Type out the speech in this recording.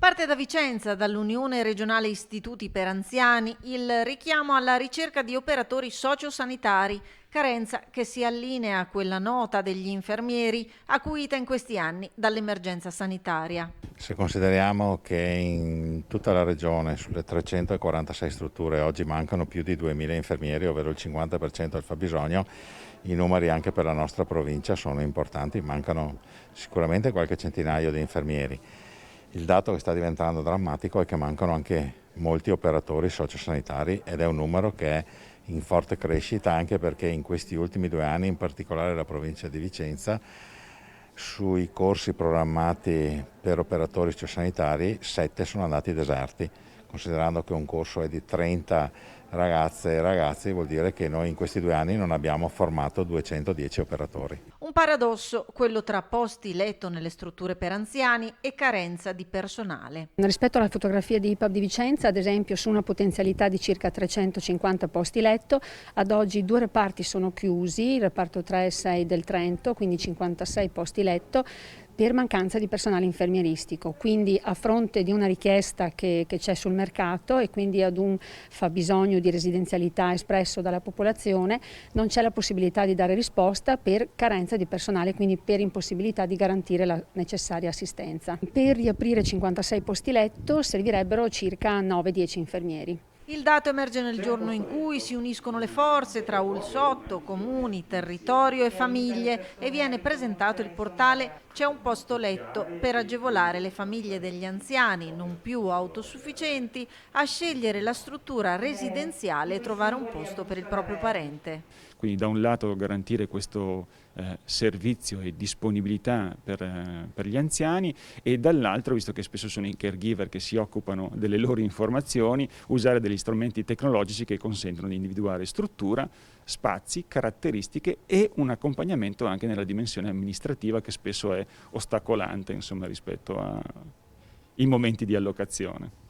Parte da Vicenza, dall'Unione Regionale Istituti per Anziani, il richiamo alla ricerca di operatori sociosanitari, carenza che si allinea a quella nota degli infermieri acuita in questi anni dall'emergenza sanitaria. Se consideriamo che in tutta la regione, sulle 346 strutture, oggi mancano più di 2000 infermieri, ovvero il 50% del fabbisogno, i numeri anche per la nostra provincia sono importanti, mancano sicuramente qualche centinaio di infermieri. Il dato che sta diventando drammatico è che mancano anche molti operatori sociosanitari ed è un numero che è in forte crescita, anche perché in questi ultimi 2 anni, in particolare la provincia di Vicenza, sui corsi programmati per operatori sociosanitari 7 sono andati deserti. Considerando che un corso è di 30 ragazze e ragazzi, vuol dire che noi in questi 2 anni non abbiamo formato 210 operatori. Un paradosso, quello tra posti letto nelle strutture per anziani e carenza di personale. Rispetto alla fotografia di IPAB di Vicenza, ad esempio, su una potenzialità di circa 350 posti letto, ad oggi 2 reparti sono chiusi, il reparto 3 e 6 del Trento, quindi 56 posti letto, per mancanza di personale infermieristico. Quindi a fronte di una richiesta che c'è sul mercato e quindi ad un fabbisogno di residenzialità espresso dalla popolazione, non c'è la possibilità di dare risposta per carenza di personale, quindi per impossibilità di garantire la necessaria assistenza. Per riaprire 56 posti letto servirebbero circa 9-10 infermieri. Il dato emerge nel giorno in cui si uniscono le forze tra Ulsotto, comuni, territorio e famiglie e viene presentato il portale C'è un posto letto per agevolare le famiglie degli anziani non più autosufficienti a scegliere la struttura residenziale e trovare un posto per il proprio parente. Quindi da un lato garantire questo servizio e disponibilità per gli anziani e dall'altro, visto che spesso sono i caregiver che si occupano delle loro informazioni, usare degli strumenti tecnologici che consentono di individuare struttura, spazi, caratteristiche e un accompagnamento anche nella dimensione amministrativa che spesso è ostacolante, insomma, rispetto ai momenti di allocazione.